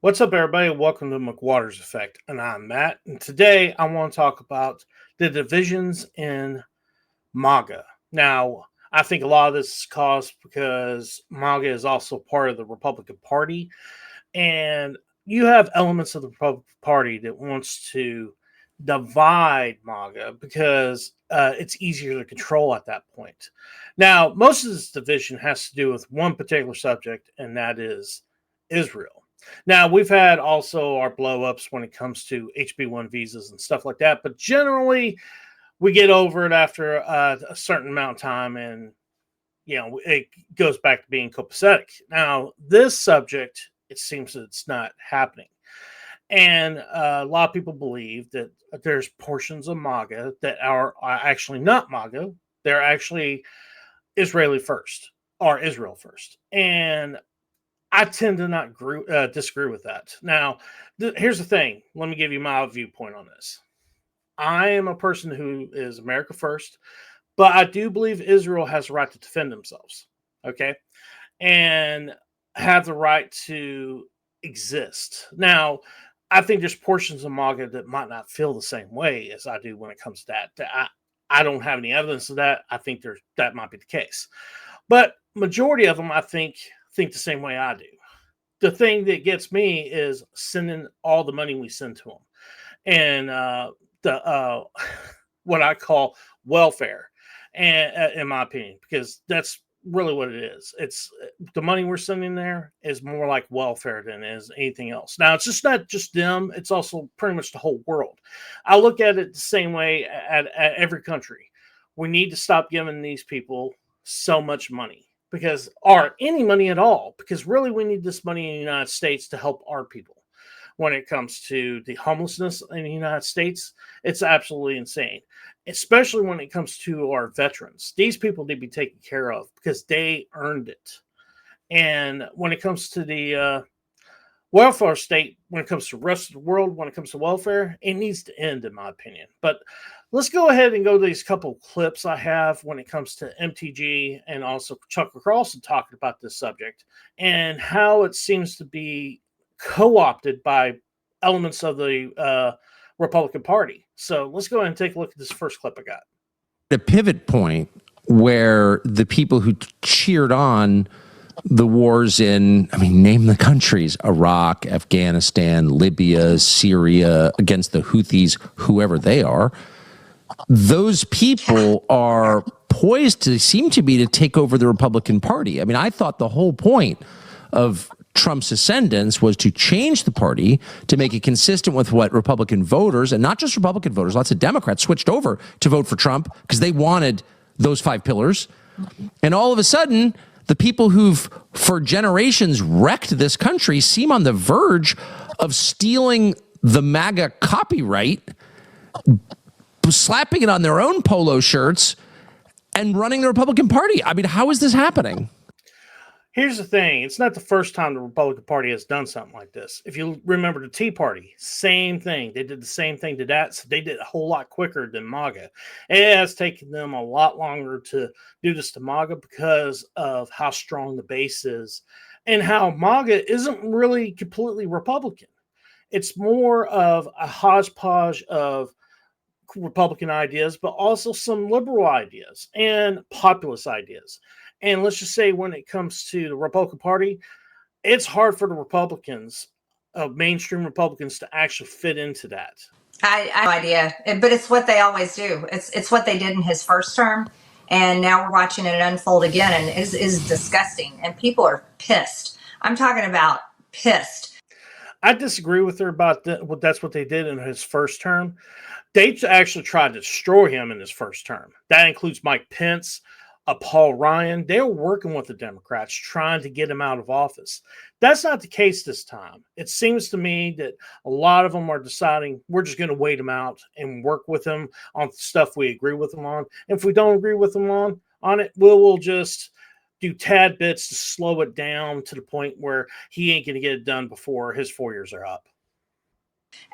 What's up, everybody? Welcome to McWater's Effect, and I'm Matt. And today I want to talk about the divisions in Maga. Now, I think a lot of this is caused because Maga is also part of the Republican Party, and you have elements of the Republican Party that wants to divide MAGA because it's easier to control at that point. Now, most of this division has to do with one particular subject, and that is Israel. Now, we've had also our blow ups when it comes to HB1 visas and stuff like that, but generally we get over it after a certain amount of time, and it goes back to being copacetic. Now, this subject, it seems that it's not happening. And a lot of people believe that there's portions of MAGA that are actually not MAGA. They're actually Israeli first or Israel first. And I tend to not disagree with that. Now, here's the thing. Let me give you my viewpoint on this. I am a person who is America first, but I do believe Israel has the right to defend themselves. Okay. And have the right to exist. Now, I think there's portions of MAGA that might not feel the same way as I do when it comes to that. I don't have any evidence of that. I think that might be the case. But majority of them, I think the same way I do. The thing that gets me is sending all the money we send to them. And the what I call welfare, and in my opinion, because that's really what it is. It's the money we're sending there is more like welfare than it is anything else. Now, it's just not just them; it's also pretty much the whole world. I look at it the same way at every country. We need to stop giving these people so much money or any money at all, because really we need this money in the United States to help our people. When it comes to the homelessness in the United States, it's absolutely insane, especially when it comes to our veterans. These people need to be taken care of because they earned it. And when it comes to the welfare state, when it comes to the rest of the world, when it comes to welfare, it needs to end, in my opinion. But let's go ahead and go to these couple clips I have when it comes to MTG and also Chuck Carlson talking about this subject and how it seems to be co-opted by elements of the Republican Party. So let's go ahead and take a look at this first clip I got. A pivot point where the people who cheered on the wars name the countries: Iraq, Afghanistan, Libya, Syria, against the Houthis, whoever they are, those people are poised to take over the Republican Party. I mean, I thought the whole point of Trump's ascendance was to change the party to make it consistent with what Republican voters, and not just Republican voters, lots of Democrats switched over to vote for Trump because they wanted those 5 pillars. And all of a sudden, the people who've for generations wrecked this country seem on the verge of stealing the MAGA copyright, slapping it on their own polo shirts, and running the Republican Party. I mean, how is this happening? Here's the thing. It's not the first time the Republican Party has done something like this. If you remember the Tea Party, same thing. They did the same thing to that. So they did it a whole lot quicker than MAGA. It has taken them a lot longer to do this to MAGA because of how strong the base is and how MAGA isn't really completely Republican. It's more of a hodgepodge of Republican ideas, but also some liberal ideas and populist ideas. And let's just say when it comes to the Republican Party, it's hard for the Republicans, mainstream Republicans, to actually fit into that. I have no idea, but it's what they always do. It's what they did in his first term, and now we're watching it unfold again, and it is disgusting. And people are pissed. I'm talking about pissed. I disagree with her about that's what they did in his first term. They actually tried to destroy him in his first term. That includes Mike Pence, Paul Ryan. They were working with the Democrats trying to get him out of office. That's not the case this time. It seems to me that a lot of them are deciding we're just going to wait him out and work with him on stuff we agree with him on. And if we don't agree with him on it, we'll just do tad bits to slow it down to the point where he ain't going to get it done before his 4 years are up.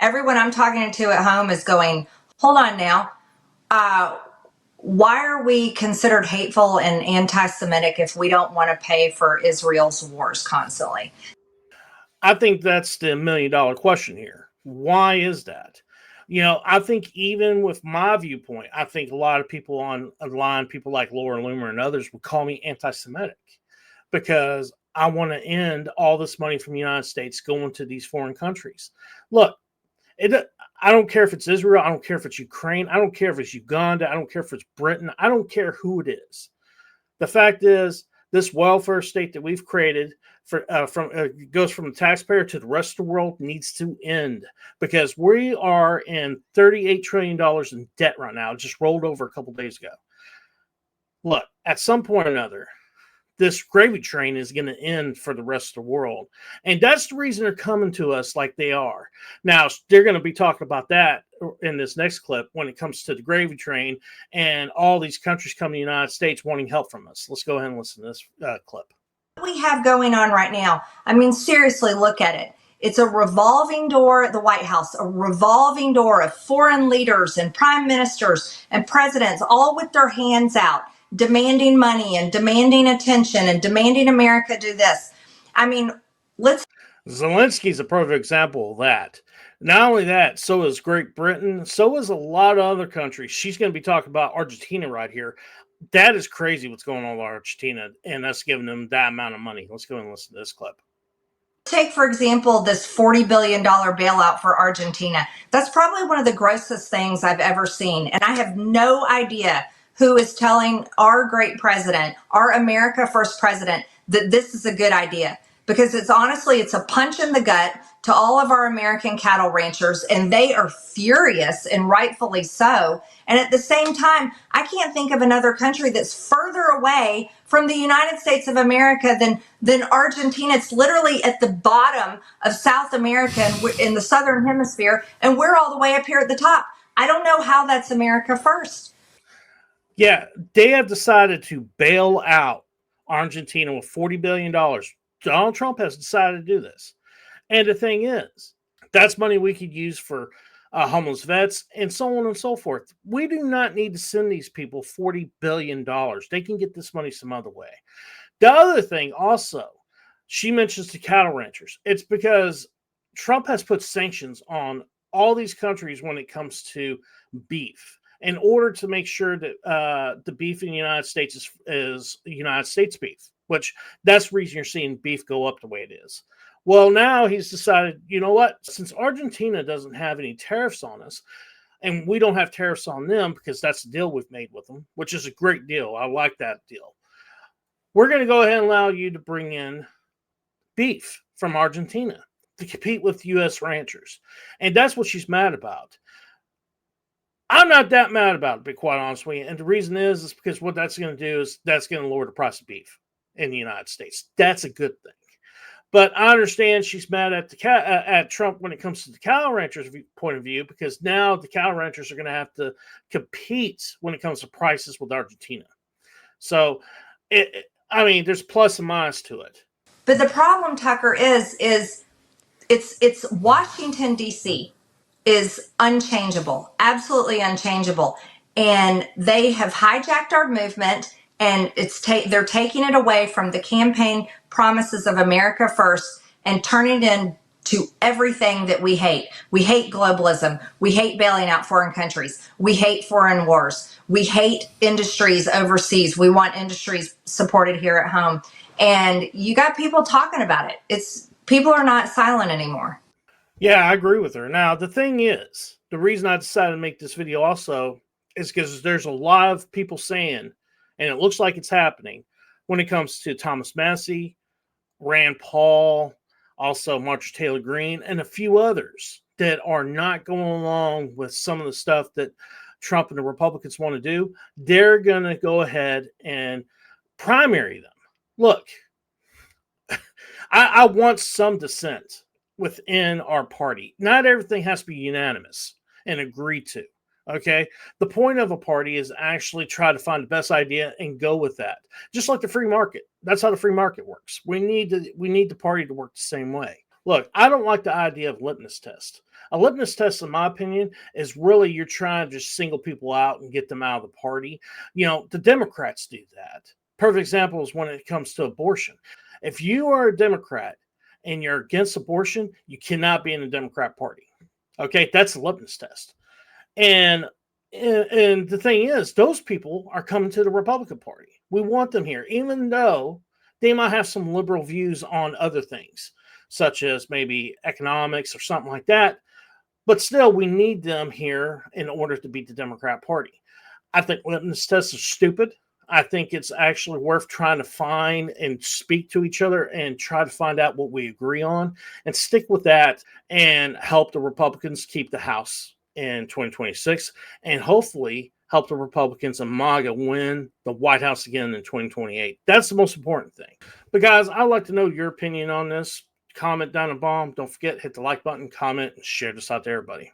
Everyone I'm talking to at home is going, hold on now. Why are we considered hateful and anti-Semitic if we don't want to pay for Israel's wars constantly? I think that's the $1 million question here. Why is that? I think even with my viewpoint, I think a lot of people online, people like Laura Loomer and others, would call me anti-Semitic because I want to end all this money from the United States going to these foreign countries. Look, I don't care if it's Israel. I don't care if it's Ukraine. I don't care if it's Uganda. I don't care if it's Britain. I don't care who it is. The fact is, this welfare state that we've created goes from the taxpayer to the rest of the world needs to end because we are in $38 trillion in debt right now. It just rolled over a couple days ago. Look, at some point or another, this gravy train is going to end for the rest of the world. And that's the reason they're coming to us like they are. Now, they're going to be talking about that in this next clip when it comes to the gravy train and all these countries coming to the United States wanting help from us. Let's go ahead and listen to this clip. What we have going on right now, I mean, seriously, look at it. It's a revolving door at the White House, a revolving door of foreign leaders and prime ministers and presidents, all with their hands out, demanding money and demanding attention and demanding America do this. I mean, Zelensky's a perfect example of that. Not only that, so is Great Britain, so is a lot of other countries. She's going to be talking about Argentina right here. That is crazy what's going on with Argentina and us giving them that amount of money. Let's go and listen to this clip. Take, for example, this $40 billion bailout for Argentina. That's probably one of the grossest things I've ever seen. And I have no idea who is telling our great president, our America First president, that this is a good idea. Because it's a punch in the gut to all of our American cattle ranchers, and they are furious, and rightfully so. And at the same time, I can't think of another country that's further away from the United States of America than Argentina. It's literally at the bottom of South America in the Southern Hemisphere, and we're all the way up here at the top. I don't know how that's America First. Yeah, they have decided to bail out Argentina with $40 billion. Donald Trump has decided to do this. And the thing is, that's money we could use for homeless vets and so on and so forth. We do not need to send these people $40 billion. They can get this money some other way. The other thing also, she mentions the cattle ranchers. It's because Trump has put sanctions on all these countries when it comes to beef in order to make sure that the beef in the United States is United States beef, which that's the reason you're seeing beef go up the way it is. Well, now he's decided, you know what? Since Argentina doesn't have any tariffs on us, and we don't have tariffs on them because that's the deal we've made with them, which is a great deal. I like that deal. We're going to go ahead and allow you to bring in beef from Argentina to compete with U.S. ranchers. And that's what she's mad about. I'm not that mad about it, to be quite honest with you. And the reason is because what that's going to do is that's going to lower the price of beef in the United States. That's a good thing. But I understand she's mad at at Trump when it comes to the cattle ranchers' point of view, because now the cattle ranchers are going to have to compete when it comes to prices with Argentina. So, there's plus and minus to it. But the problem, Tucker, is it's Washington, D.C. is unchangeable, absolutely unchangeable. And they have hijacked our movement, and they're taking it away from the campaign promises of America First and turning it into everything that we hate. We hate globalism. We hate bailing out foreign countries. We hate foreign wars. We hate industries overseas. We want industries supported here at home. And you got people talking about it. People are not silent anymore. Yeah, I agree with her. Now, the thing is, the reason I decided to make this video also is because there's a lot of people saying, and it looks like it's happening, when it comes to Thomas Massie, Rand Paul, also Marjorie Taylor Greene, and a few others that are not going along with some of the stuff that Trump and the Republicans want to do. They're going to go ahead and primary them. Look, I want some dissent within our party. Not everything has to be unanimous and agreed to. Okay. The point of a party is actually try to find the best idea and go with that. Just like the free market. That's how the free market works. We need the party to work the same way. Look, I don't like the idea of litmus test. A litmus test, in my opinion, is really you're trying to just single people out and get them out of the party. The Democrats do that. Perfect example is when it comes to abortion. If you are a Democrat and you're against abortion, you cannot be in the Democrat Party. Okay, that's a litmus test. And the thing is, those people are coming to the Republican Party. We want them here, even though they might have some liberal views on other things, such as maybe economics or something like that. But still, we need them here in order to beat the Democrat Party. I think litmus tests are stupid. I think it's actually worth trying to find and speak to each other and try to find out what we agree on and stick with that and help the Republicans keep the House in 2026 and hopefully help the Republicans and MAGA win the White House again in 2028. That's the most important thing. But guys, I'd like to know your opinion on this. Comment down below. Don't forget, hit the like button, comment, and share this out to everybody.